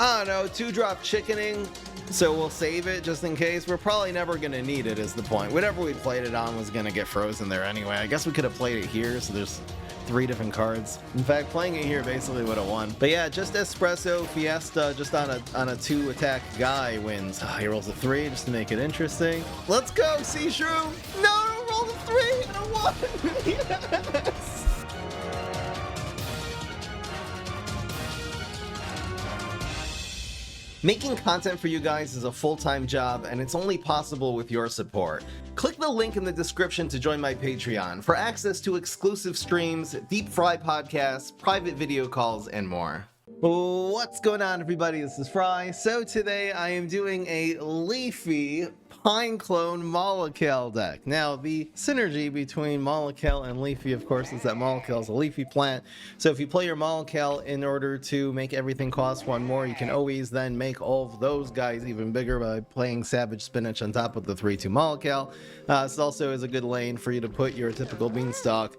I don't know, 2-drop chickening, so we'll save it just in case. We're probably never going to need it is the point. Whatever we played it on was going to get frozen there anyway. I guess we could have played it here, so there's 3 different cards. In fact, playing it here basically would have won. But yeah, just Espresso Fiesta, just on a 2-attack guy wins. He rolls a 3 just to make it interesting. Let's go, C Shrew! No, roll the 3 and a 1! Yes! Making content for you guys is a full-time job, and it's only possible with your support. Click the link in the description to join my Patreon for access to exclusive streams, deep fry podcasts, private video calls, and more. What's going on, everybody? This is Fry. So today I am doing a Leafy Pineclone Molekale deck. Now, the synergy between Molekale and Leafy, of course, is that Molekale is a leafy plant. So if you play your Molekale in order to make everything cost 1 more, you can always then make all of those guys even bigger by playing Savage Spinach on top of the 3/2 Molekale. This also is a good lane for you to put your typical Beanstalk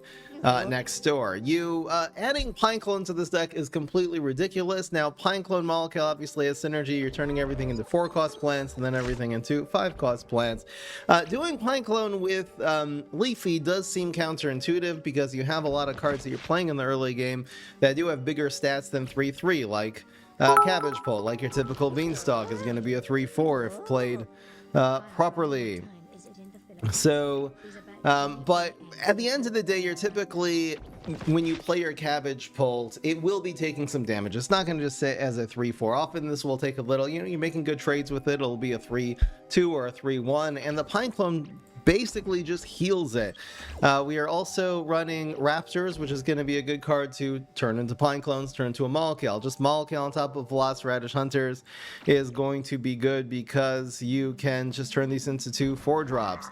next door. Adding Pineclone to this deck is completely ridiculous. Now, Pineclone Molekale obviously has synergy. You're turning everything into 4-cost plants and then everything into 5-cost plants. Doing Pineclone with Leafy does seem counterintuitive because you have a lot of cards that you're playing in the early game that do have bigger stats than 3/3, like Cabbage Pole, like your typical Beanstalk is going to be a 3/4 if played properly. So, but at the end of the day, you're typically, when you play your Cabbage Pole, it will be taking some damage. It's not going to just sit as a 3/4. Often this will take a little, you're making good trades with it. It'll be a 3/2 or a 3/1, and the Pineclone basically just heals it. We are also running Raptors, which is going to be a good card to turn into Pineclones, turn into a Molekale. Just Molekale on top of Velociradish Hunters is going to be good because you can just turn these into 2 4-drops.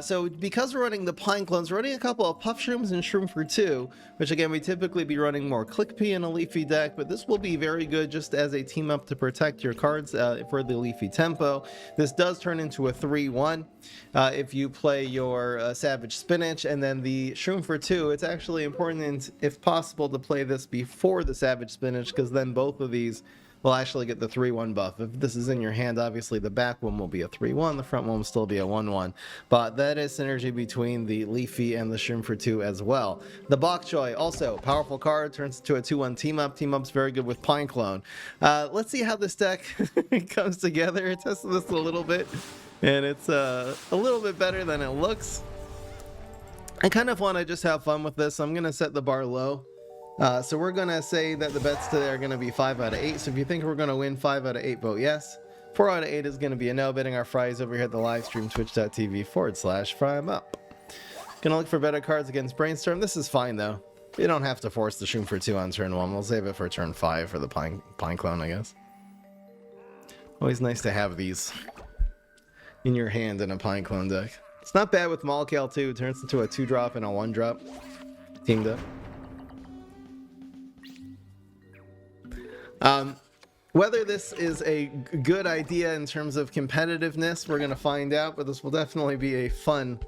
So because we're running the Pineclones, we're running a couple of Puff Shrooms and Shroom for 2, which again, we typically be running more Clickpea in a Leafy deck, but this will be very good just as a team up to protect your cards for the Leafy tempo. This does turn into a 3/1 if you play your Savage Spinach, and then the Shroom for 2. It's actually important, if possible, to play this before the Savage Spinach, because then both of these will actually get the 3/1 buff. If this is in your hand, obviously the back one will be a 3/1, the front one will still be a 1/1. But that is synergy between the Leafy and the Shroom for 2 as well. The Bok Choy, also powerful card, turns into a 2/1 team up. Team up's very good with Pineclone. Let's see how this deck comes together. I tested this a little bit, and it's a little bit better than it looks. I kind of want to just have fun with this, so I'm going to set the bar low. So we're going to say that the bets today are going to be 5 out of 8. So if you think we're going to win 5 out of 8, vote yes. 4 out of 8 is going to be a no. Betting our fries over here at the live stream, twitch.tv/FryEmUp. Going to look for better cards against Brainstorm. This is fine, though. You don't have to force the Shroom for 2 on turn 1. We'll save it for turn 5 for the Pineclone, I guess. Always nice to have these in your hand in a Pineclone deck. It's not bad with Molekale too. It turns into a 2-drop and a 1-drop. Teamed up. Whether this is a good idea in terms of competitiveness, we're going to find out, but this will definitely be a fun,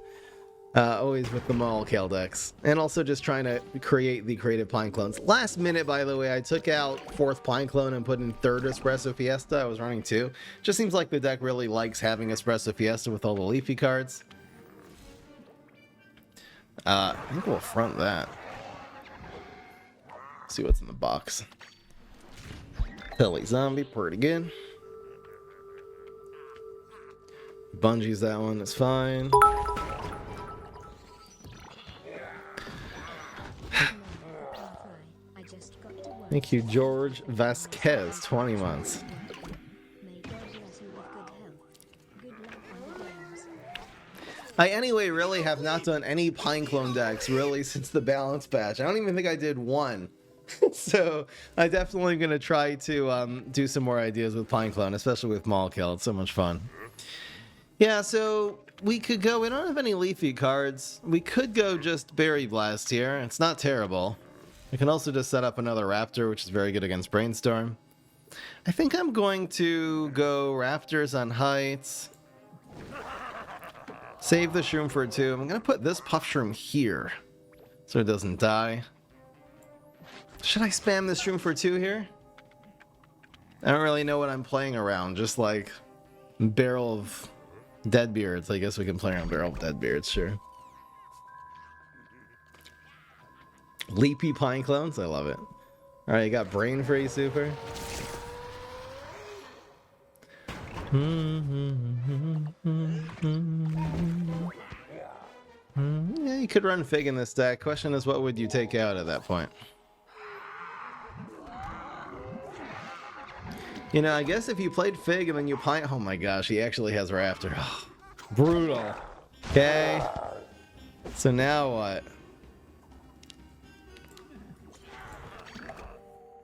always with the Molekale decks. And also just trying to create the creative Pineclones. Last minute, by the way, I took out 4th Pineclone and put in 3rd Espresso Fiesta. I was running 2. Just seems like the deck really likes having Espresso Fiesta with all the Leafy cards. I think we'll front that. See what's in the box. Telly Zombie, pretty good. Bungie's that one, is fine. Thank you, George Vasquez, 20 months. I anyway really have not done any Pineclone decks really since the balance patch. I don't even think I did one. So I'm definitely going to try to do some more ideas with Pineclone, especially with Molekale. It's so much fun. Yeah, so we could go, we don't have any Leafy cards. We could go just Berry Blast here. It's not terrible. We can also just set up another Raptor, which is very good against Brainstorm. I think I'm going to go Raptors on Heights. Save the Shroom for 2. I'm going to put this Puff Shroom here so it doesn't die. Should I spam this Shroom for 2 here? I don't really know what I'm playing around. Just like Barrel of Deadbeards. I guess we can play around Barrel of Deadbeards, sure. Leafy Pineclones, I love it. Alright, you got Brain Freeze Super. Yeah, you could run Fig in this deck. Question is, what would you take out at that point? You know, I guess if you played Fig and then you Pine... Oh my gosh, he actually has Raptor. Brutal. Okay. So now what?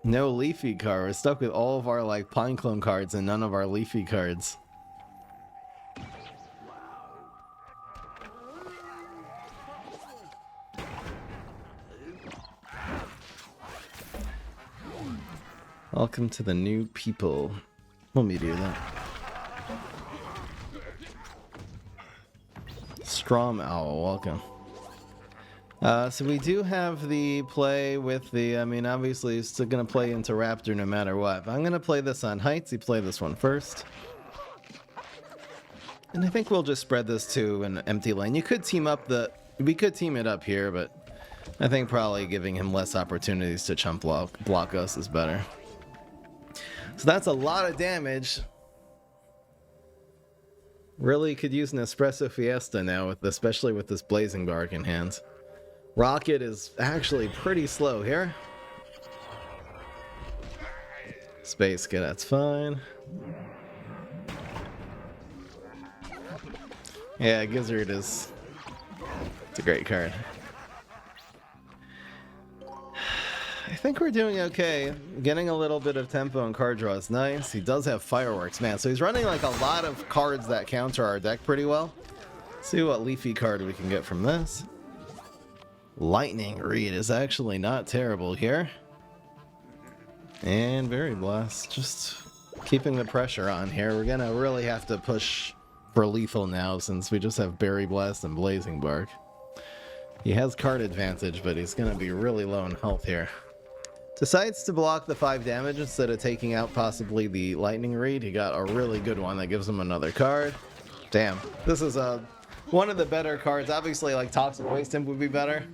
No Leafy card. We're stuck with all of our like Pineclone cards and none of our Leafy cards. Welcome to the new people. Let me do that. Strom Owl, welcome. So we do have the play with the, I mean, obviously he's still going to play into Raptor no matter what. But I'm going to play this on Heights. You play this one first. And I think we'll just spread this to an empty lane. You could team up we could team it up here, but I think probably giving him less opportunities to chump block us is better. So that's a lot of damage. Really could use an Espresso Fiesta now, especially with this Blazing Bark in hand. Rocket is actually pretty slow here. Space Cadet's fine. Yeah, Gizzard is... It's a great card. I think we're doing okay. Getting a little bit of tempo and card draw is nice. He does have Fireworks, man. So he's running like a lot of cards that counter our deck pretty well. See what Leafy card we can get from this. Lightning Reed is actually not terrible here. And Berry Blast, just keeping the pressure on here. We're gonna really have to push for lethal now since we just have Berry Blast and Blazing Bark. He has card advantage, but he's gonna be really low in health here. Decides to block the 5 damage instead of taking out possibly the Lightning Reed. He got a really good one that gives him another card. Damn, this is one of the better cards. Obviously, like Toxic Waste Imp would be better,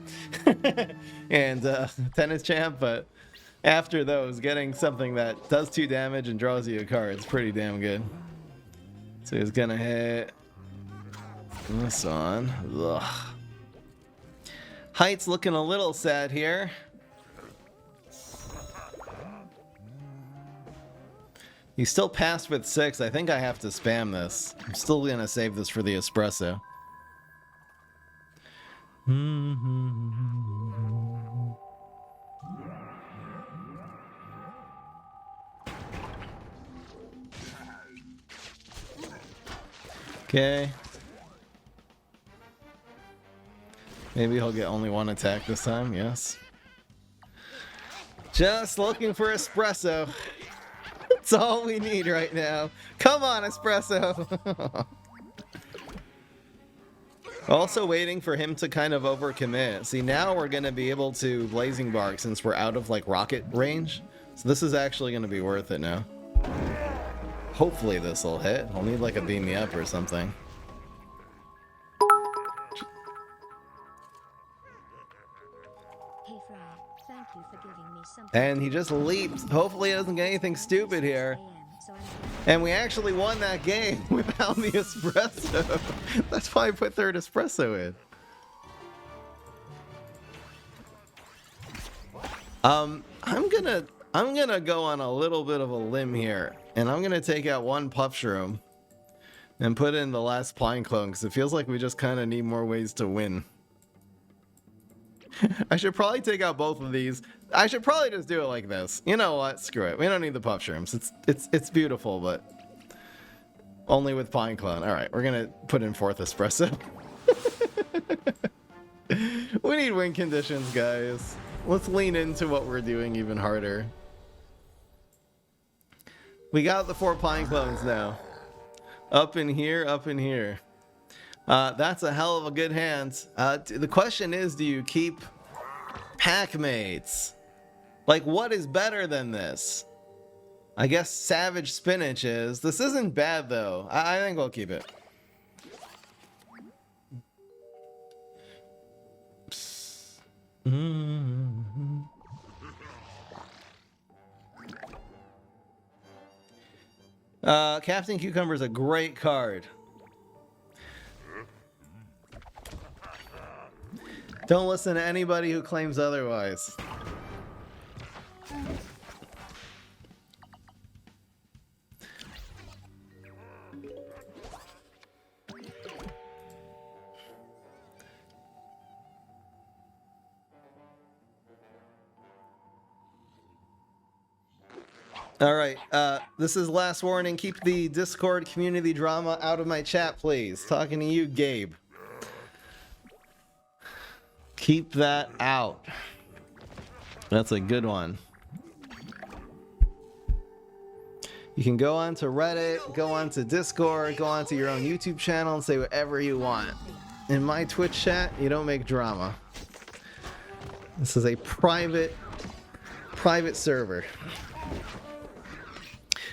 and Tennis Champ. But after those, getting something that does 2 damage and draws you a card is pretty damn good. So he's gonna hit this on. Ugh. Heights looking a little sad here. He's still passed with 6. I think I have to spam this. I'm still gonna save this for the espresso. Okay. Maybe he'll get only 1 attack this time, yes. Just looking for espresso. That's all we need right now. Come on, espresso. Also waiting for him to kind of overcommit. See, now we're going to be able to Blazing Bark since we're out of like rocket range. So this is actually going to be worth it now. Hopefully this will hit. I'll need like a beam me up or something. And he just leaped. Hopefully he doesn't get anything stupid here. And we actually won that game without the espresso. That's why I put 3rd espresso in. I'm gonna go on a little bit of a limb here, and I'm gonna take out 1 Puff Shroom and put in the last Pineclone because it feels like we just kind of need more ways to win. I should probably take out both of these. I should probably just do it like this. You know what? Screw it. We don't need the Puff Shrooms. It's beautiful, but only with Pineclone. All right, we're gonna put in 4th espresso. We need win conditions, guys. Let's lean into what we're doing even harder. We got the 4 Pineclones now. Up in here, up in here. That's a hell of a good hand. The question is, do you keep Packmates? Like, what is better than this? I guess Savage Spinach is. This isn't bad, though. I think we'll keep it. Captain Cucumber is a great card. Don't listen to anybody who claims otherwise. All right, this is last warning. Keep the Discord community drama out of my chat, please. Talking to you, Gabe. Keep that out. That's a good one. You can go on to Reddit, go on to Discord, go on to your own YouTube channel and say whatever you want. In my Twitch chat, you don't make drama. This is a private server.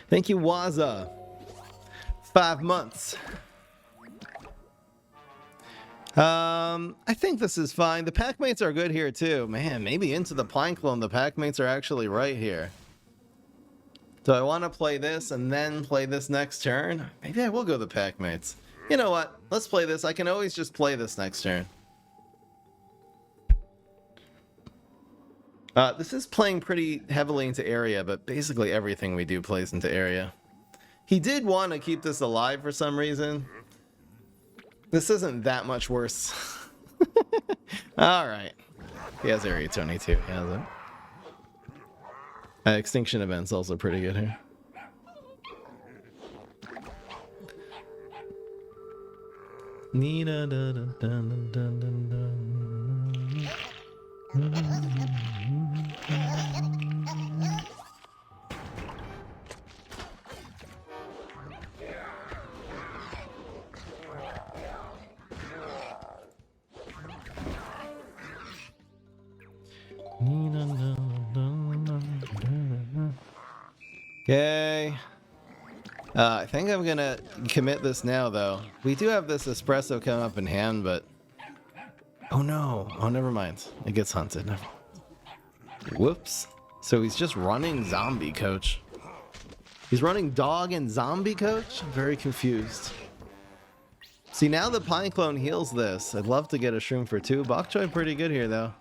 Thank you, Waza. 5 months. I think this is fine. The packmates are good here too. Man, maybe into the Pineclone, the packmates are actually right here. Do I want to play this and then play this next turn? Maybe I will go the packmates. You know what? Let's play this. I can always just play this next turn. This is playing pretty heavily into area, but basically everything we do plays into area. He did want to keep this alive for some reason. This isn't that much worse. Alright. He has Area 22. He has it. Extinction Event's also pretty good here. Okay. I think I'm gonna commit this now, though. We do have this espresso come up in hand, but... Oh no. Oh, never mind. It gets hunted. Whoops. So he's just running Zombie Coach. He's running Dog and Zombie Coach? I'm very confused. See, now the Pineclone heals this. I'd love to get a Shroom for 2. Bok Choy pretty good here, though.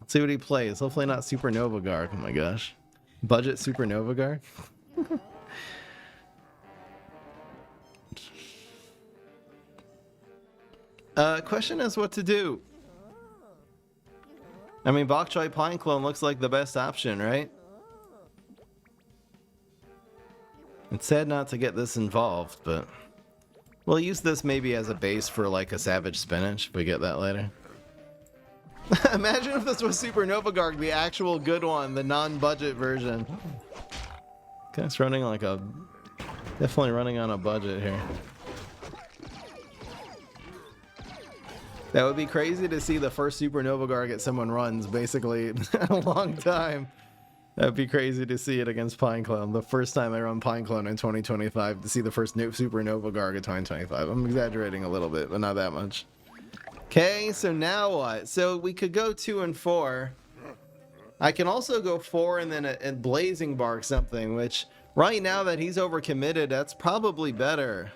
Let's see what he plays. Hopefully not Supernova Guard. Oh my gosh. Budget Supernova Guard? Question is what to do. I mean, Bok Choy Pineclone looks like the best option, right? It's sad not to get this involved, but we'll use this maybe as a base for like a Savage Spinach if we get that later. Imagine if this was Supernova Guard, the actual good one, the non-budget version. Guy's running like a... Definitely running on a budget here. That would be crazy to see the first Supernova Guard get someone runs, basically, in a long time. That'd be crazy to see it against Pineclone. The first time I run Pineclone in 2025, to see the first Supernova Guard in 2025. I'm exaggerating a little bit, but not that much. Okay, so now what? So we could go 2 and 4. I can also go 4 and then a Blazing Bark something, which right now that he's overcommitted, that's probably better.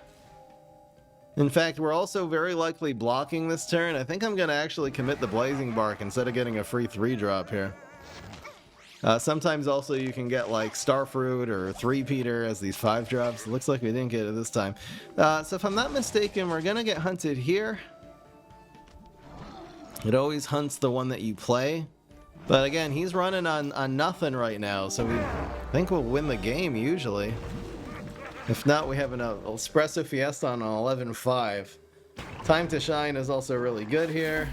In fact, we're also very likely blocking this turn. I think I'm going to actually commit the Blazing Bark instead of getting a free 3-drop here. Sometimes also you can get like Starfruit or 3-peater as these 5-drops. It looks like we didn't get it this time. So if I'm not mistaken, we're going to get hunted here. It always hunts the one that you play. But again, he's running on nothing right now, so we think we'll win the game usually. If not, we have an Espresso Fiesta on an 11-5. Time to Shine is also really good here.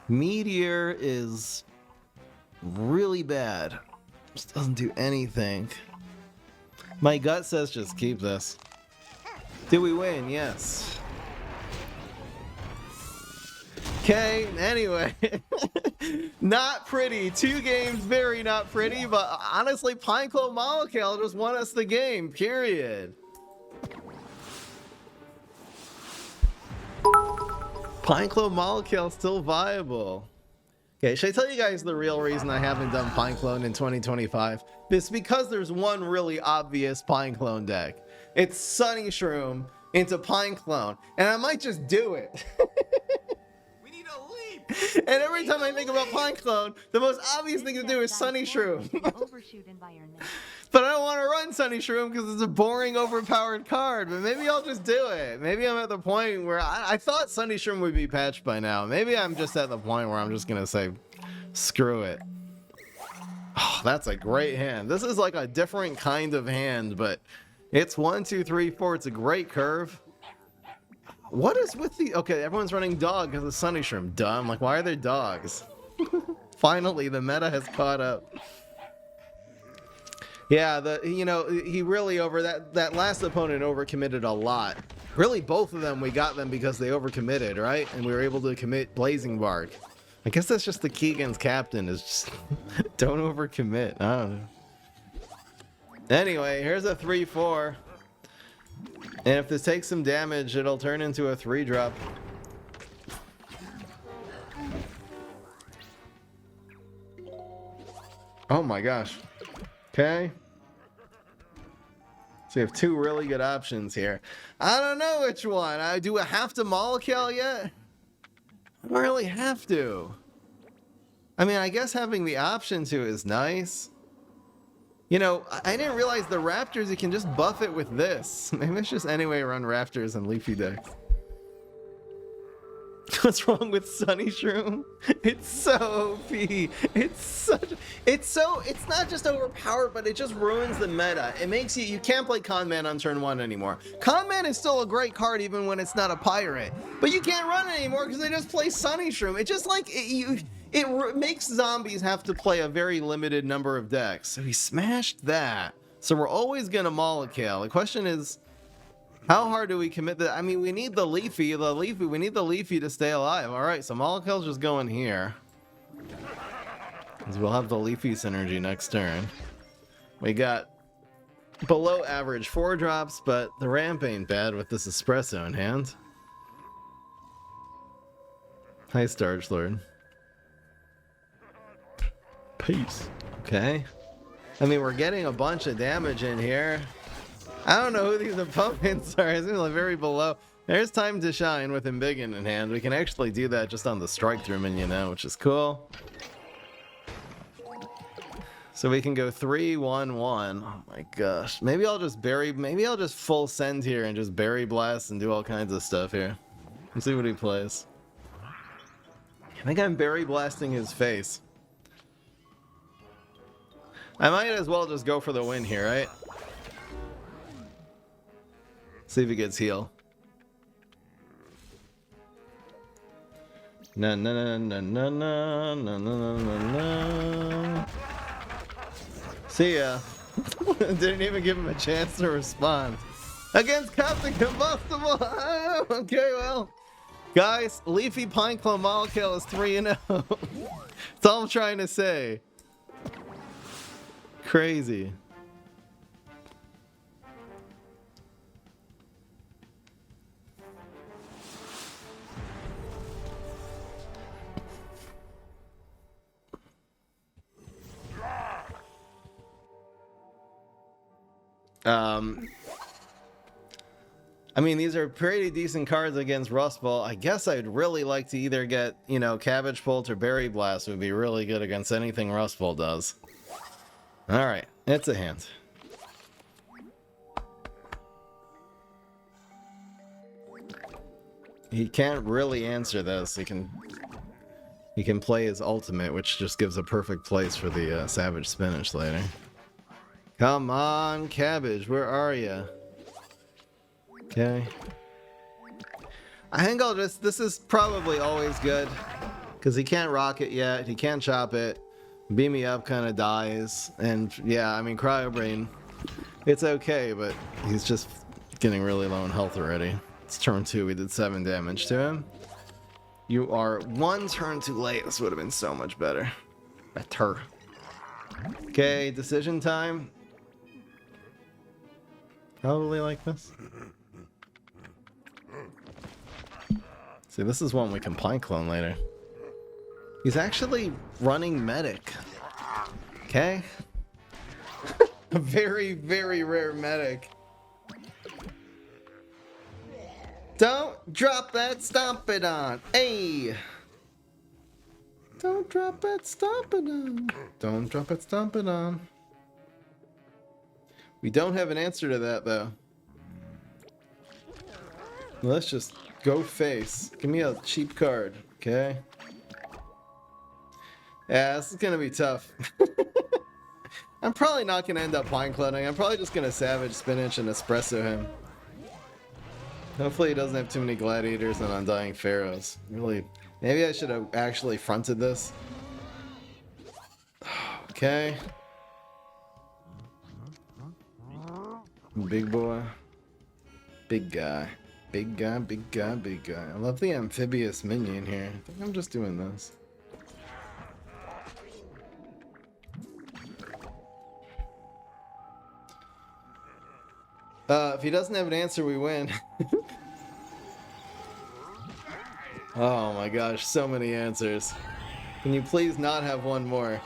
Meteor is really bad. Just doesn't do anything. My gut says just keep this. Did we win? Yes. Okay, anyway. Not pretty. 2 games, very not pretty, but honestly, Pineclone Molekale just won us the game, period. Pineclone Molekale still viable. Okay, should I tell you guys the real reason I haven't done Pineclone in 2025? It's because there's one really obvious Pineclone deck. It's Sunny Shroom into Pineclone, and I might just do it. We need a leap. And every time I think about Pineclone, the most obvious thing to do is Sunny Shroom. But I don't want to run Sunny Shroom because it's a boring, overpowered card. But maybe I'll just do it. Maybe I'm at the point where I thought Sunny Shroom would be patched by now. Maybe I'm just at the point where I'm just going to say, screw it. Oh, that's a great hand. This is like a different kind of hand, but it's 1, 2, 3, 4. It's a great curve. What is with the... Okay, everyone's running dog because of Sunny Shroom. Dumb. Like, why are there dogs? Finally, the meta has caught up. Yeah, he really that last opponent overcommitted a lot. Really, both of them, we got them because they overcommitted, right? And we were able to commit Blazing Bark. I guess that's just the Keegan's captain, is just don't overcommit. I don't know. Anyway, here's a 3/4. And if this takes some damage, it'll turn into a 3-drop. Oh my gosh. Okay. So we have 2 really good options here. I don't know which one. Do I have to Molekale yet? I don't really have to. I mean, I guess having the option to is nice. You know, I didn't realize the Raptors, you can just buff it with this. Maybe it's just anyway run Raptors and Leafy decks. What's wrong with Sunny Shroom? It's so OP. It's not just overpowered, but it just ruins the meta. It makes you can't play Conman on turn 1 anymore. Conman is still a great card even when it's not a pirate, but you can't run it anymore because they just play Sunny Shroom. It just like it makes zombies have to play a very limited number of decks. So he smashed that. So we're always gonna Molekale. The question is, how hard do we commit that? I mean, we need the Leafy. We need the Leafy to stay alive. All right, so Molekale's just going here. Because we'll have the Leafy synergy next turn. We got below average 4 drops, but the ramp ain't bad with this espresso in hand. Hi, Starch Lord. Peace. Okay. I mean, we're getting a bunch of damage in here. I don't know who these opponents are. It's like very below. There's Time to Shine with Embiggen in hand. We can actually do that just on the strike through minion now, which is cool. So we can go 3-1-1. Oh my gosh. Maybe I'll just full send here and just Berry Blast and do all kinds of stuff here. Let's see what he plays. I think I'm Berry Blasting his face. I might as well just go for the win here, right? See if he gets heal. Na na na na na na na na na na. See ya. Didn't even give him a chance to respond. Against Captain Combustible. Okay, well, guys, Leafy Pineclone Molekale is 3-0. That's all I'm trying to say. Crazy. I mean, these are pretty decent cards against Rust Ball. I guess I'd really like to either get, you know, Cabbage Bolt or Berry Blast would be really good against anything Rust Ball does. Alright, it's a hand. He can't really answer this. He can play his ultimate, which just gives a perfect place for the Savage Spinach later. Come on, Cabbage, where are you? Okay. I think I'll just... This is probably always good. Because he can't rock it yet. He can't chop it. Beam Me Up kind of dies. And yeah, I mean, Cryo Brain, it's okay, but he's just getting really low in health already. It's turn 2. We did 7 damage to him. You are one turn too late. This would have been so much better. Better. Okay, decision time. Probably like this. See, this is one we can Pineclone later. He's actually running medic. Okay. A very, very rare medic. Don't drop that stomp it on. Hey! Don't drop it, stomp it on. Don't drop it, stomp it on. We don't have an answer to that, though. Let's just go face. Give me a cheap card, okay? Yeah, this is gonna be tough. I'm probably not gonna end up Pinecloning. I'm probably just gonna Savage Spinach and Espresso him. Hopefully he doesn't have too many Gladiators and Undying Pharaohs. Really, maybe I should have actually fronted this. Okay. Big boy. Big guy. Big guy, big guy, big guy. I love the amphibious minion here. I think I'm just doing this. If he doesn't have an answer, we win. Oh my gosh, so many answers. Can you please not have one more?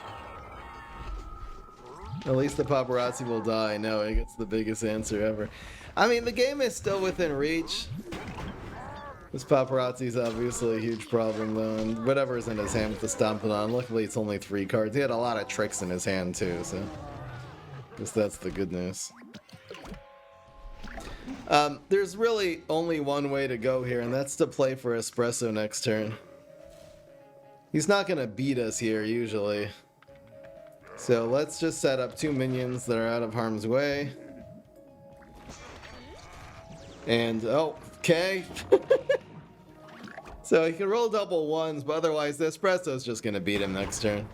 At least the paparazzi will die. No, he gets the biggest answer ever. I mean, the game is still within reach. This paparazzi is obviously a huge problem, though, and whatever's in his hand with the Stomping On. Luckily, it's only 3 cards. He had a lot of tricks in his hand, too, so I guess that's the good news. There's really only one way to go here, and that's to play for Espresso next turn. He's not going to beat us here, usually. So let's just set up 2 minions that are out of harm's way. And, oh, okay. So he can roll double ones, but otherwise the Espresso's just going to beat him next turn.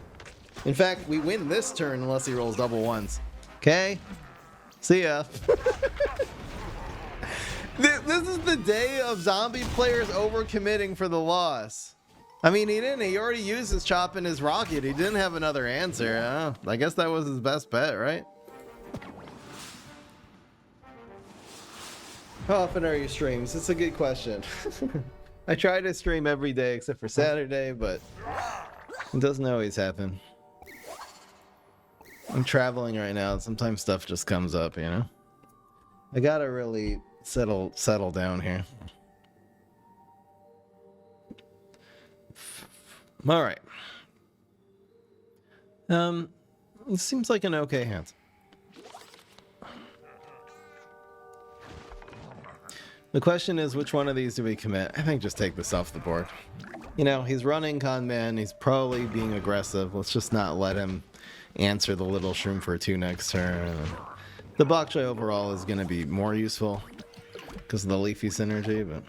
In fact, we win this turn unless he rolls double ones. Okay? See ya. This is the day of zombie players overcommitting for the loss. I mean, he didn't. He already used his chop and his rocket. He didn't have another answer. I guess that was his best bet, right? How often are your streams? It's a good question. I try to stream every day except for Saturday, but it doesn't always happen. I'm traveling right now. Sometimes stuff just comes up, you know? I gotta really settle down here. All right. It seems like an okay hand. The question is, which one of these do we commit? I think just take this off the board. You know, he's running con man. He's probably being aggressive. Let's just not let him answer the little shroom for 2 next turn. The bok choy overall is going to be more useful because of the leafy synergy, but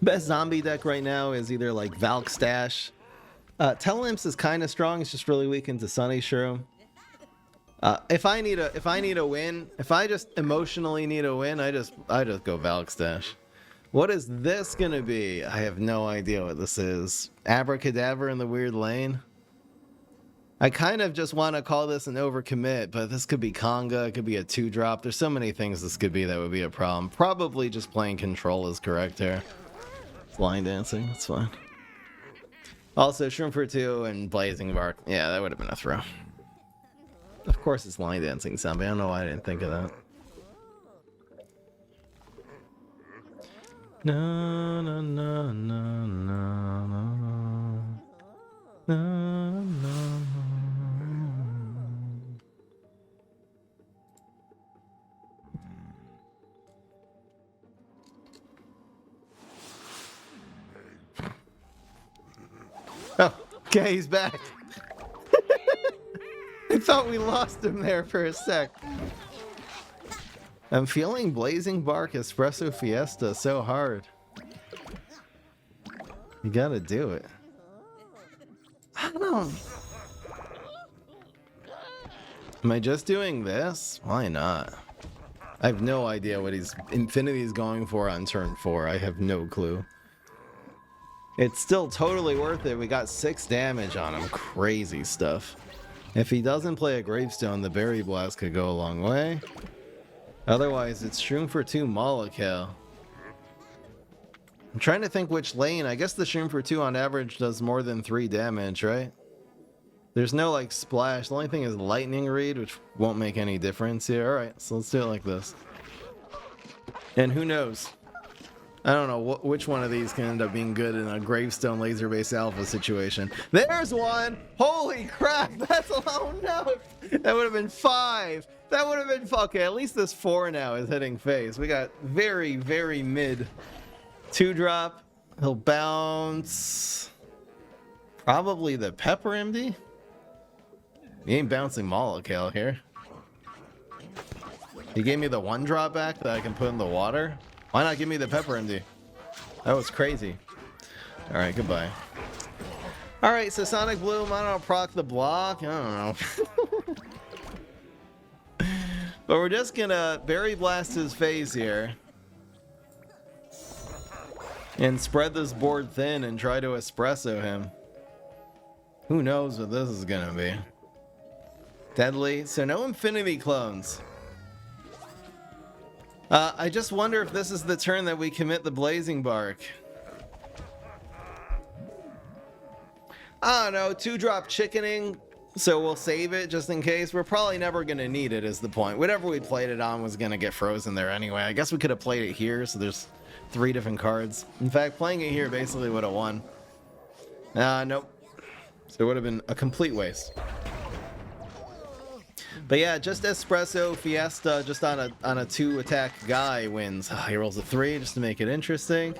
best zombie deck right now is either like Valk Stash. Telemps is kind of strong. It's just really weak into Sunny Shroom. If I need a win, if I just emotionally need a win, I just go Valk Stash. What is this gonna be? I have no idea what this is. Abracadabra in the weird lane. I kind of just want to call this an overcommit, but this could be Conga, it could be a 2-drop. There's so many things this could be that would be a problem. Probably just playing control is correct here. It's line dancing, that's fine. Also, Shroom for 2 and Blazing Bark. Yeah, that would have been a throw. Of course it's line dancing zombie. I don't know why I didn't think of that. No, no, no, no, no, no, no, no. Oh, okay, he's back. I thought we lost him there for a sec. I'm feeling Blazing Bark Espresso Fiesta so hard. You gotta do it. I don't know. Am I just doing this? Why not? I have no idea what Infinity's going for on turn 4. I have no clue. It's still totally worth it. We got 6 damage on him. Crazy stuff. If he doesn't play a Gravestone, the Berry Blast could go a long way. Otherwise, it's Shroom for 2 Molekale. I'm trying to think which lane. I guess the Shroom for 2 on average does more than 3 damage, right? There's no, like, splash. The only thing is Lightning Read, which won't make any difference here. Alright, so let's do it like this. And who knows? I don't know which one of these can end up being good in a Gravestone Laser-based Alpha situation. There's one! Holy crap! That's a... Oh no! That would have been 5! That would have been... Okay, at least this 4 now is hitting face. We got very, very mid. 2-drop. He'll bounce... Probably the Pepper MD? He ain't bouncing Molekale here. He gave me the 1-drop back that I can put in the water. Why not give me the Pepper MD? That was crazy. Alright, goodbye. Alright, so Sonic Bloom, I don't know, proc the block? I don't know. But we're just gonna Berry Blast his face here. And spread this board thin and try to espresso him. Who knows what this is gonna be. Deadly. So no Infinity Clones. I just wonder if this is the turn that we commit the Blazing Bark. I don't know, 2-drop chickening, so we'll save it just in case. We're probably never going to need it is the point. Whatever we played it on was going to get frozen there anyway. I guess we could have played it here, so there's 3 different cards. In fact, playing it here basically would have won. Nope. So it would have been a complete waste. But yeah, just Espresso Fiesta, just on a 2-attack guy wins. Oh, he rolls a 3 just to make it interesting.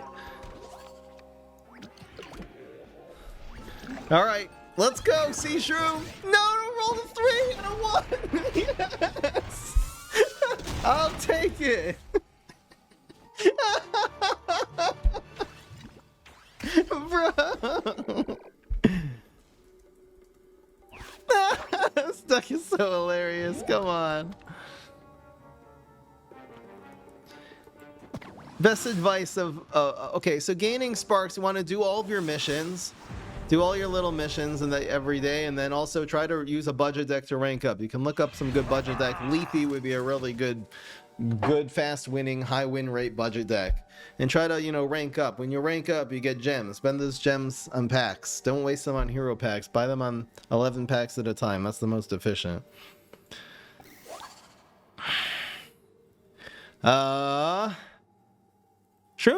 All right, let's go, Sea Shroom. No, roll the 3 and a 1. Yes, I'll take it. Bro. Stuck is so hilarious. Come on. Best advice of okay, so gaining sparks, you want to do all of your missions, do all your little missions every day, and then also try to use a budget deck to rank up. You can look up some good budget deck. Leafy would be a really good fast winning, high win rate budget deck, and try to rank up. When you rank up, you get gems. Spend those gems on packs. Don't waste them on hero packs. Buy them on 11 packs at a time. That's the most efficient. Shroom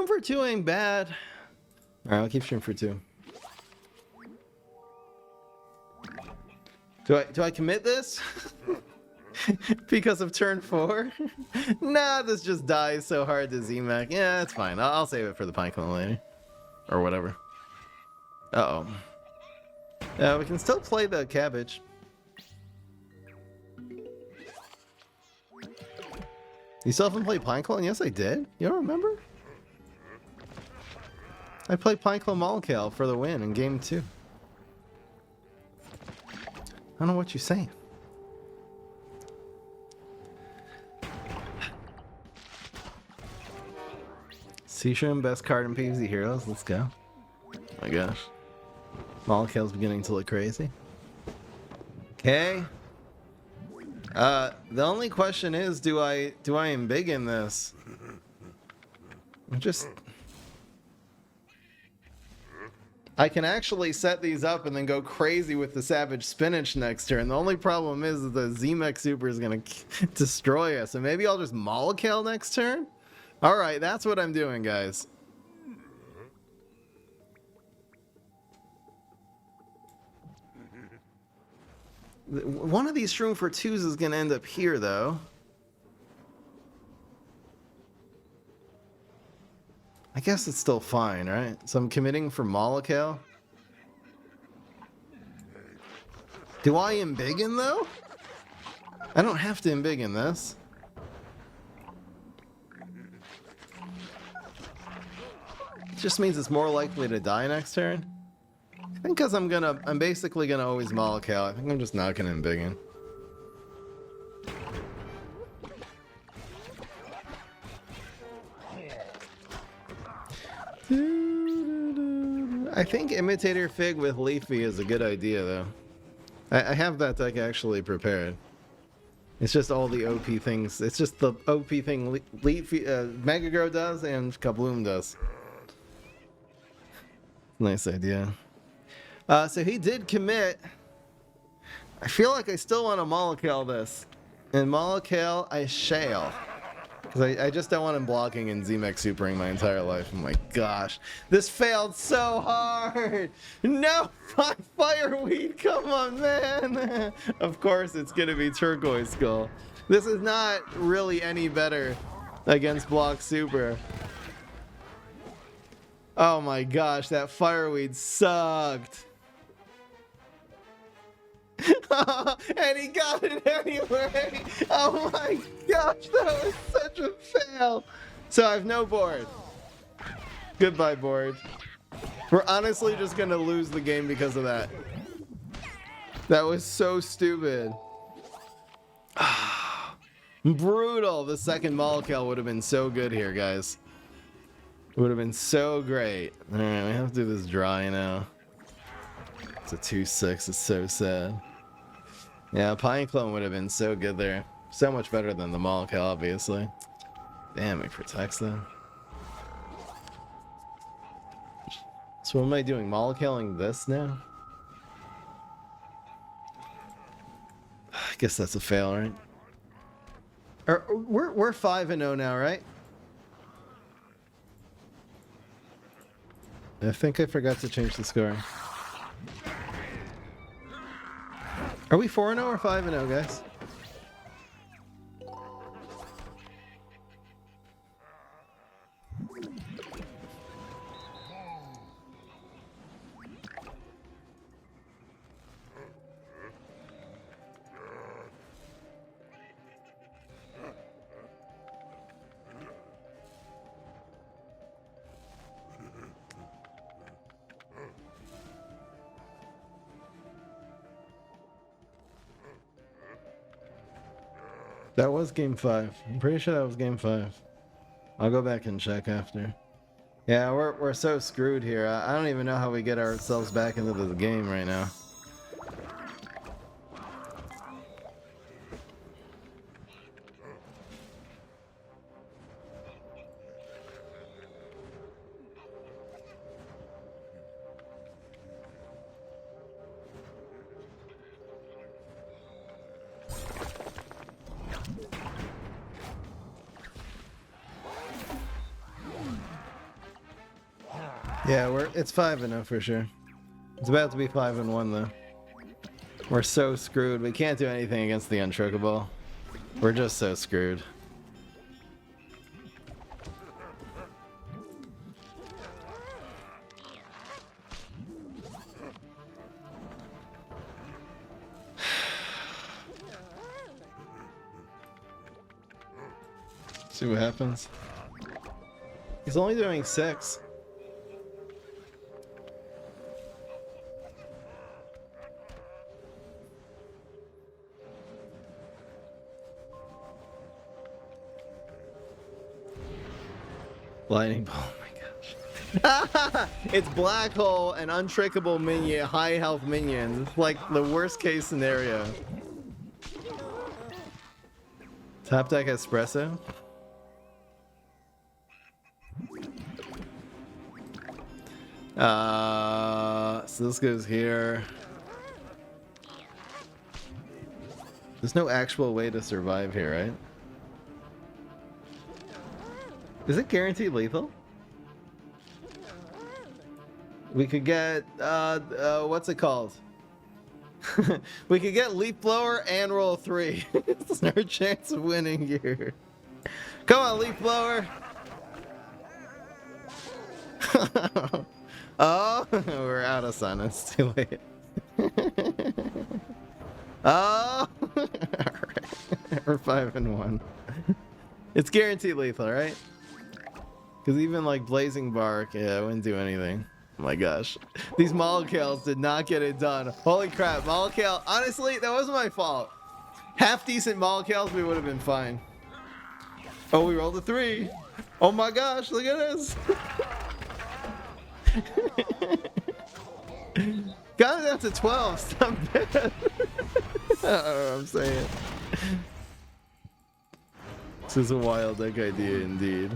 for 2 ain't bad. All right, I'll keep Shroom for 2. Do I commit this? Because of turn 4? Nah, this just dies so hard to Z-Mech. Yeah, that's fine. I'll save it for the Pineclone later. Or whatever. Uh-oh. We can still play the cabbage. You still haven't played Pineclone? Yes, I did. You don't remember? I played Pineclone Molekale for the win in game 2. I don't know what you're saying. Sea Shroom, best card in PvZ Heroes. Let's go. Oh my gosh. Molekale's beginning to look crazy. Okay. The only question is, do I embiggen this? I can actually set these up and then go crazy with the Savage Spinach next turn. The only problem is that the Z-Mech Super is going to destroy us. So maybe I'll just Molekale next turn? Alright, that's what I'm doing, guys. One of these Shroom for 2s is going to end up here, though. I guess it's still fine, right? So I'm committing for Molekale. Do I embiggen, though? I don't have to embiggen this. It just means it's more likely to die next turn. I think because I'm basically gonna always Molekale. I think I'm just not gonna embiggen. I think Imitator Fig with Leafy is a good idea, though. I have that deck actually prepared. It's just all the OP things. It's just the OP thing Leafy, Mega Grow does and Kabloom does. Nice idea. So he did commit. I feel like I still want to Molekale this. And Molekale, I shall. Because I just don't want him blocking and Z-Mech Supering my entire life. Oh my gosh. This failed so hard. No! Fireweed! Come on, man! Of course it's going to be Turquoise Skull. This is not really any better against Block Super. Oh my gosh, that Fireweed sucked. And he got it anyway. Oh my gosh, that was such a fail. So I have no board. Goodbye, board. We're honestly just gonna lose the game because of that. That was so stupid. Brutal. The second Molekale would have been so good here, guys. Would have been so great. Alright, we have to do this dry now. It's a 2-6. It's so sad. Yeah, Pineclone would have been so good there. So much better than the Molekale, obviously. Damn, it protects them. So what am I doing? Molekaling this now? I guess that's a fail, right? We're 5-0 now, right? I think I forgot to change the score. Are we 4-0 or 5-0, guys? That was game 5. I'm pretty sure that was game 5. I'll go back and check after. Yeah, we're so screwed here. I don't even know how we get ourselves back into the game right now. Yeah, it's 5-0 for sure. It's about to be 5-1 though. We're so screwed. We can't do anything against the Untrickable. We're just so screwed. See what happens. He's only doing 6. Lightning Ball, oh my gosh. It's Black Hole and Untrickable minion, high health minion. It's like the worst case scenario. Top deck Espresso. So this goes here. There's no actual way to survive here, right? Is it guaranteed lethal? We could get, what's it called? We could get Leaf Blower and roll 3. It's our chance of winning here. Come on, Leaf Blower! Oh, we're out of sun. It's too late. Oh! Alright. We're 5-1. It's guaranteed lethal, right? Because even like Blazing Bark, yeah, I wouldn't do anything. Oh my gosh. These Molekales did not get it done. Holy crap, Molekale. Honestly, that wasn't my fault. Half decent Molekales, we would have been fine. Oh, we rolled a 3. Oh my gosh, look at this. got it down to 12. Stop that. I don't know what I'm saying. This is a wild deck idea indeed.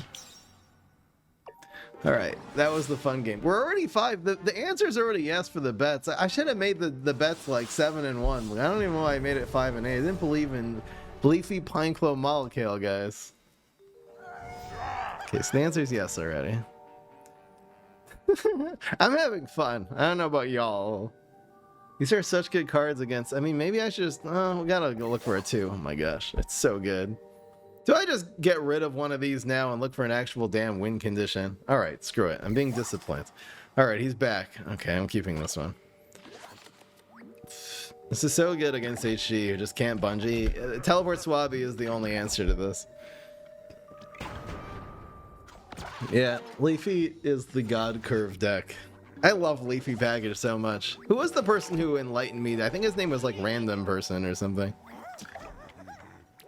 Alright, that was the fun game. We're already 5. The answer's already yes for the bets. I should have made the bets like 7 and 1. I don't even know why I made it 5 and 8. I didn't believe in Leafy Pineclone Molekale, guys. Okay, so the answer's yes already. I'm having fun. I don't know about y'all. These are such good cards against... I mean, maybe I should just... Oh, we gotta go look for a 2. Oh my gosh, it's so good. Do I just get rid of one of these now and look for an actual damn win condition? Alright, screw it. I'm being disciplined. Alright, he's back. Okay, I'm keeping this one. This is so good against HG, who just can't bungee. Teleport Swabby is the only answer to this. Yeah, Leafy is the God Curve deck. I love Leafy Package so much. Who was the person who enlightened me? I think his name was like Random Person or something.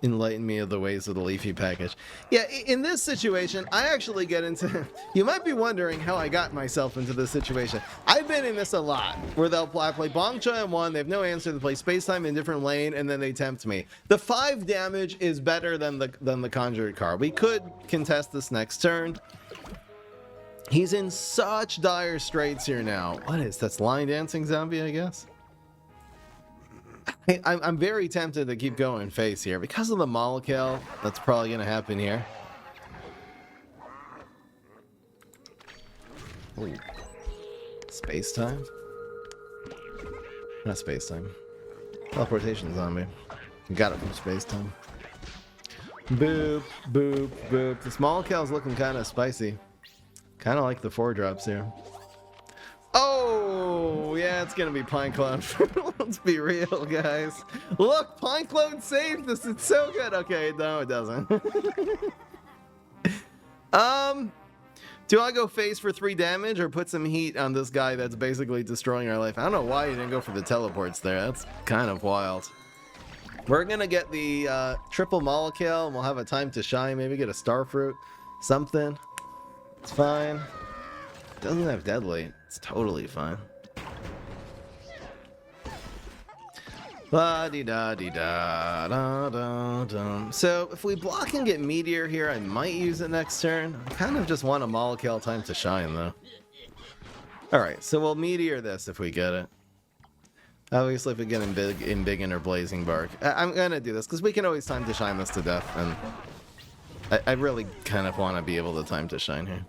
Enlighten me of the ways of the Leafy Package. Yeah, in this situation, I actually get into... You might be wondering how I got myself into this situation. I've been in this a lot, where I play Bongcha in one, they have no answer, they play Spacetime in a different lane, and then they tempt me. The 5 damage is better than the Conjured card. We could contest this next turn. He's in such dire straits here now. What is that's Line Dancing Zombie, I guess? I'm very tempted to keep going face here because of the Molekale. That's probably going to happen here. Ooh. Space time? Not space time. Teleportation zombie. Got it from space time. Boop, boop, boop. This Molekale's looking kind of spicy. Kind of like the 4-drops here. Oh, yeah, it's going to be Pineclone. Let's be real, guys. Look, Pineclone saved this. It's so good. Okay, no, it doesn't. Do I go face for 3 damage or put some heat on this guy that's basically destroying our life? I don't know why you didn't go for the teleports there. That's kind of wild. We're going to get the triple Molekale, and we'll have a time to shine. Maybe get a Starfruit. Something. It's fine. Doesn't have Deadly. It's totally fine. La-dee-da-dee-da-da-da-dum. So if we block and get Meteor here, I might use it next turn. I kind of just want a Molekale time to shine, though. Alright, so we'll Meteor this if we get it. Obviously, if we get Embiggen or Blazing Bark. I'm going to do this, because we can always time to shine this to death, and I really kind of want to be able to time to shine here.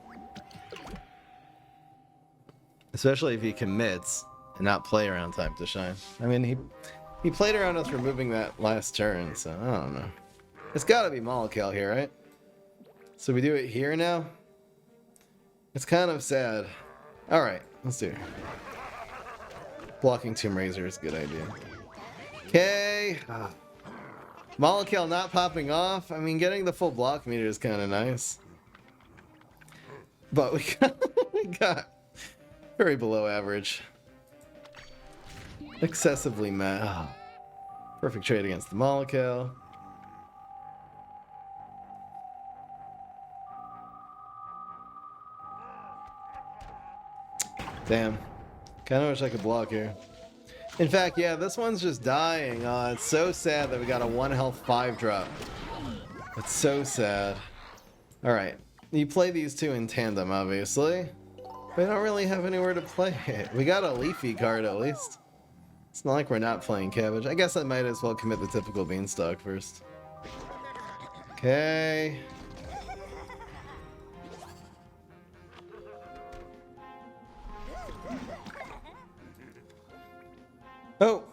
Especially if he commits and not play around time to shine. I mean, he played around us removing that last turn, so I don't know. It's gotta be Molekale here, right? So we do it here now? It's kind of sad. Alright, let's do it. Blocking Tomb Razor is a good idea. Okay. Molekale not popping off. I mean, getting the full block meter is kind of nice. But we got very below average. Excessively mad. Oh. Perfect trade against the Molekale. Damn. Kind of wish I could block here. In fact, yeah, this one's just dying. It's so sad that we got a 1 health 5-drop. It's so sad. Alright. You play these two in tandem, obviously. But I don't really have anywhere to play it. We got a Leafy card, at least. It's not like we're not playing Cabbage. I guess I might as well commit the typical Beanstalk first. Okay. Oh!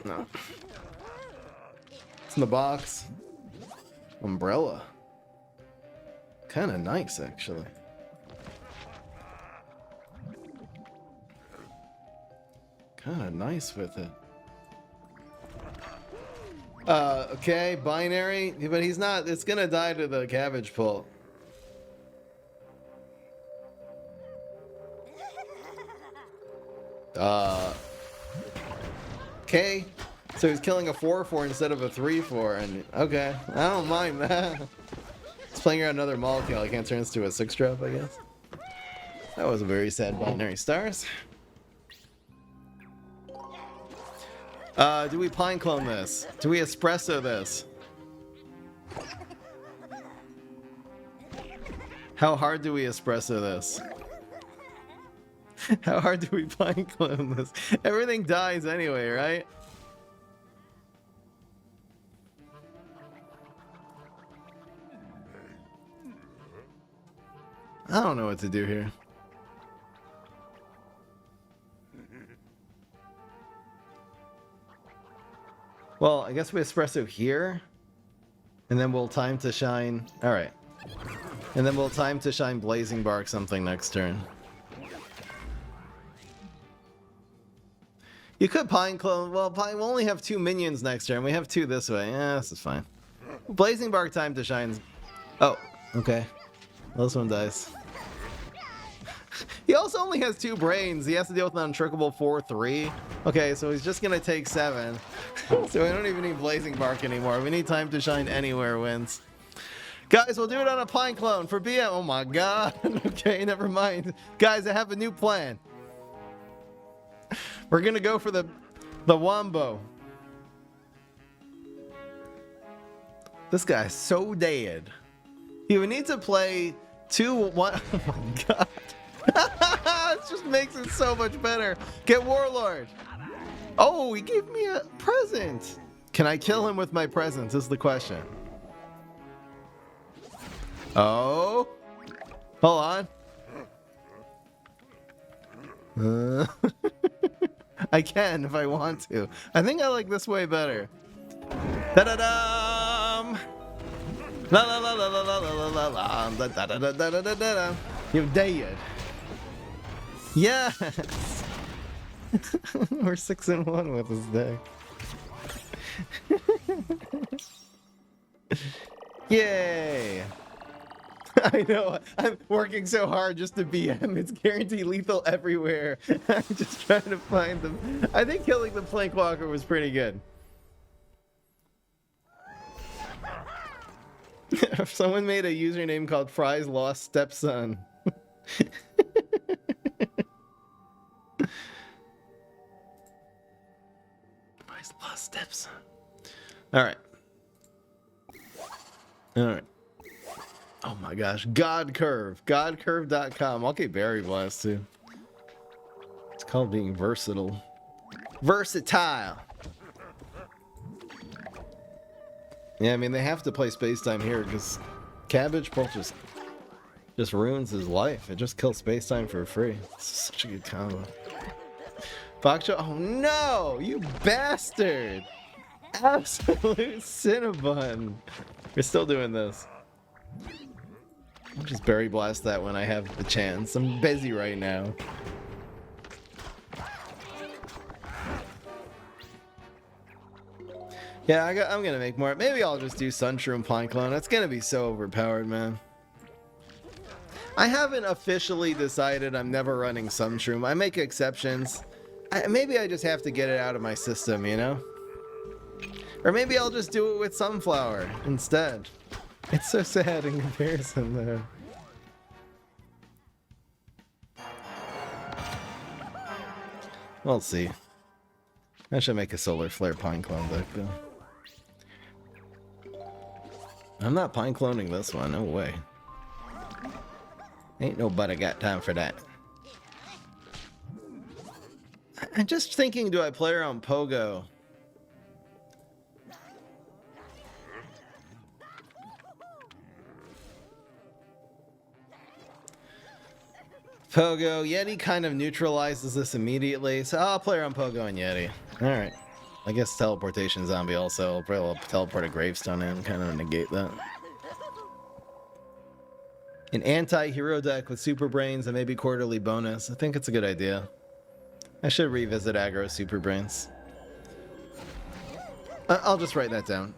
No. It's in the box. Umbrella. Kind of nice, actually. Kind of nice with it. Okay, binary, but he's not. It's gonna die to the Cabbage pull. Okay, so he's killing a 4/4 instead of a 3/4, and okay, I don't mind that. He's playing around another Molekale. I can't turn this to a 6-drop, I guess. That was a very sad binary stars. Do we Pineclone this? Do we espresso this? How hard do we espresso this? How hard do we Pineclone this? Everything dies anyway, right? I don't know what to do here. Well, I guess we espresso here. And then we'll time to shine. Alright. And then we'll time to shine Blazing Bark something next turn. You could Pineclone. Well, we'll only have 2 minions next turn. We have 2 this way. Yeah, this is fine. Blazing Bark time to shine. Oh, okay. Well, this one dies. He also only has 2 brains. He has to deal with an untrickable 4/3. Okay, so he's just gonna take 7. So we don't even need Blazing Bark anymore. We need time to shine anywhere wins. Guys, we'll do it on a Pineclone for BM. Oh my god. Okay, never mind. Guys, I have a new plan. We're gonna go for the Wombo. This guy's so dead. He would need to play 2-1. Oh my god. It just makes it so much better. Get Warlord. Oh, he gave me a present. Can I kill him with my presents is the question. Oh. Hold on. I can if I want to. I think I like this way better. Da-da-dum! La la la la la la la la la da da da da da da da. You're dead. Yes! We're 6-1 with this deck. Yay! I know, I'm working so hard just to BM. It's guaranteed lethal everywhere. I'm just trying to find them. I think killing the Plankwalker was pretty good. Someone made a username called Fry's Lost Stepson. Fry's Lost Stepson. Alright. Alright. Oh my gosh. God Curve. Godcurve.com. I'll get Berry Blast too. It's called being versatile. Versatile. Yeah, I mean, they have to play Spacetime here because Cabbage Pulse just ruins his life. It just kills Spacetime for free. It's such a good combo. Bakcho, oh no! You bastard! Absolute Cinnabon! We're still doing this. I'll just Berry Blast that when I have the chance. I'm busy right now. Yeah, I'm gonna make more. Maybe I'll just do Sunshroom Pineclone. It's gonna be so overpowered, man. I haven't officially decided I'm never running Sunshroom. I make exceptions. Maybe I just have to get it out of my system, you know? Or maybe I'll just do it with Sunflower instead. It's so sad in comparison, though. We'll see. I should make a Solar Flare Pineclone deck, though. I'm not Pinecloning this one, no way. Ain't nobody got time for that. I'm just thinking, do I play her on Pogo? Pogo, Yeti kind of neutralizes this immediately, so I'll play her on Pogo and Yeti. Alright. I guess Teleportation Zombie also. I'll probably teleport a Gravestone in, kind of negate that. An anti-hero deck with Super Brains and maybe Quarterly Bonus. I think it's a good idea. I should revisit aggro Super Brains. I'll just write that down.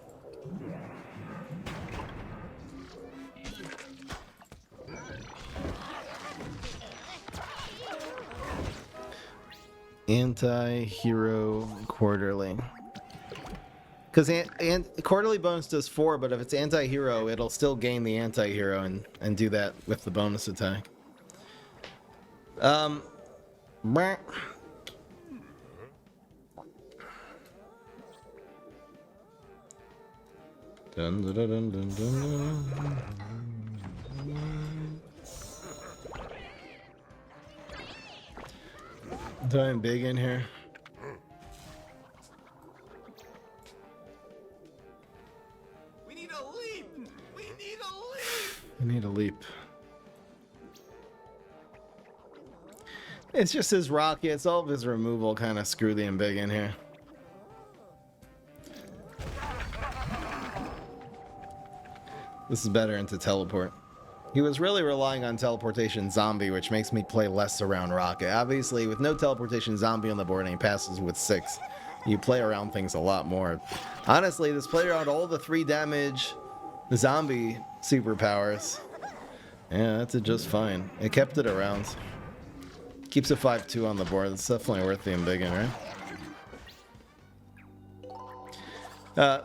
Anti-hero Quarterly. Because Quarterly Bonus does 4, but if it's anti-hero, it'll still gain the anti-hero and do that with the bonus attack. Dun, dun, dun, dun, dun, dun. Time big in here. We need a leap! We need a leap! I need a leap. It's just his rockets, all of his removal kind of screw the M.U.G in here. This is better into teleport. He was really relying on teleportation zombie, which makes me play less around rocket. Obviously, with no teleportation zombie on the board and he passes with 6, you play around things a lot more. Honestly, this played around all the 3 damage zombie superpowers. Yeah, that's just fine. It kept it around. Keeps a 5-2 on the board. It's definitely worth the M.U.G, right?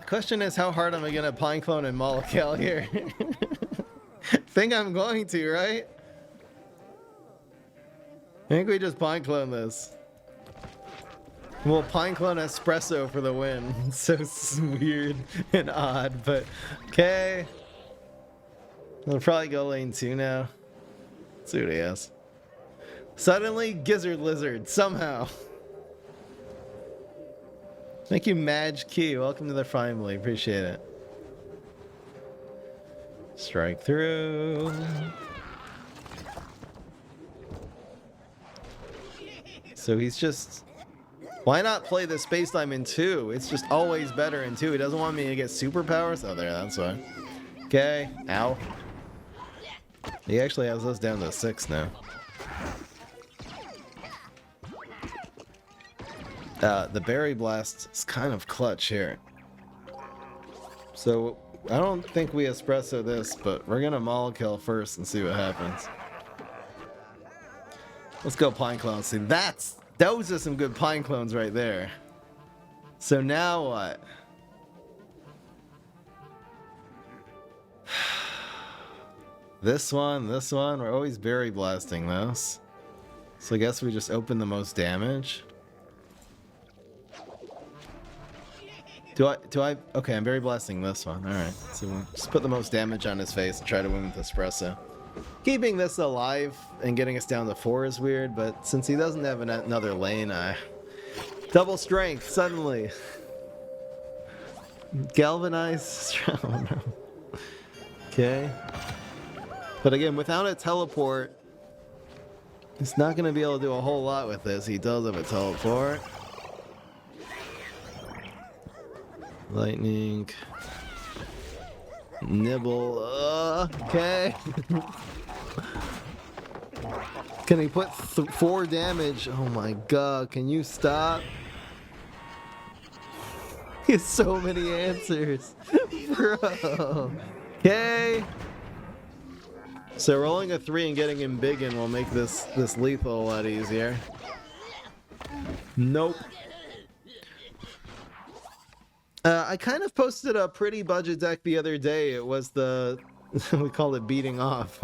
Question is, how hard am I gonna Pineclone and Molekale here? Think I'm going to, right? I think we just Pineclone this. We'll Pineclone Espresso for the win. It's so weird and odd, but okay. We'll probably go lane 2 now. Let's see what he has. Suddenly, Gizzard Lizard, somehow. Thank you, M.U.G. Welcome to the family. Appreciate it. Strike through. So he's just... Why not play the space time in 2? It's just always better in 2. He doesn't want me to get superpowers? Oh, there, that's why. Okay. Ow. He actually has us down to 6 now. The Berry Blast is kind of clutch here. So, I don't think we espresso this, but we're gonna Molekale first and see what happens. Let's go Pineclone. See, those are some good Pineclones right there. So now what? This one, we're always Berry Blasting this. So I guess we just open the most damage. Do I? Okay, I'm Berry Blasting this one. Alright, so we'll just put the most damage on his face and try to win with Espresso. Keeping this alive and getting us down to 4 is weird, but since he doesn't have another lane, double strength, suddenly. Galvanized, oh no. Okay. But again, without a teleport, he's not going to be able to do a whole lot with this. He does have a teleport. Lightning. Nibble. Okay. Can he put 4 damage? Oh my god, can you stop? He has so many answers. Bro. Okay. So rolling a 3 and getting him big in will make this lethal a lot easier. Nope. I kind of posted a pretty budget deck the other day. It was the... we call it beating off.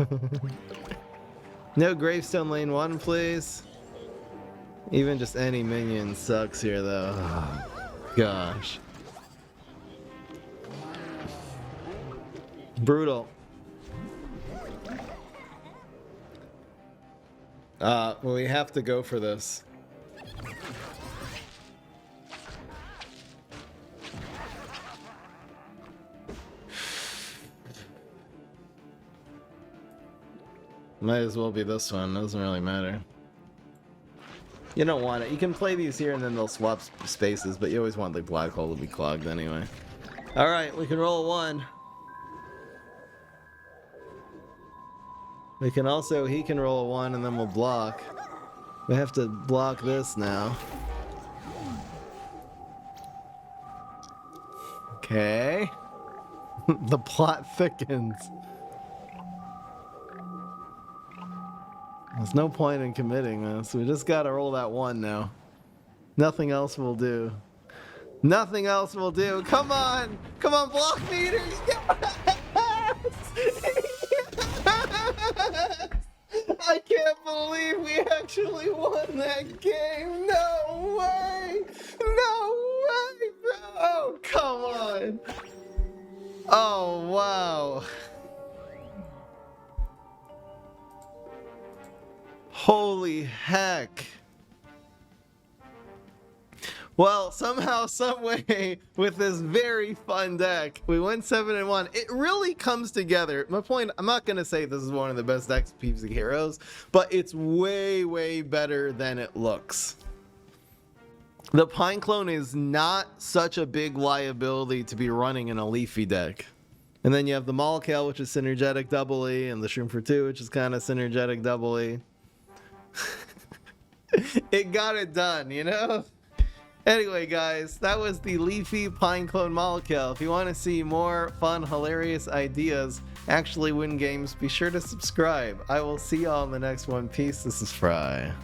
No Gravestone lane 1, please. Even just any minion sucks here, though. Oh, gosh. Brutal. Well, we have to go for this. Might as well be this one. Doesn't really matter. You don't want it. You can play these here and then they'll swap spaces, but you always want the black hole to be clogged anyway. Alright, we can roll a 1. We can also, he can roll a 1 and then we'll block. We have to block this now. Okay. The plot thickens. There's no point in committing this. We just gotta roll that 1 now. Nothing else will do. Nothing else will do. Come on! Come on, block meters! Yes! I can't believe we actually won that game! No way! No way, bro! Come on! Oh, wow. Holy heck. Well, somehow, some way, with this very fun deck, we went 7-1. It really comes together. My point, I'm not going to say this is one of the best decks of PvZ Heroes, but it's way, way better than it looks. The Pineclone is not such a big liability to be running in a Leafy deck. And then you have the Molekale, which is synergetic double E, and the Shroom for 2, which is kind of synergetic double E. It got it done, you know? Anyway, guys, that was the Leafy Pineclone Molekale. If you want to see more fun, hilarious ideas actually win games, be sure to subscribe. I will see y'all in the next one. Peace. This is Fry.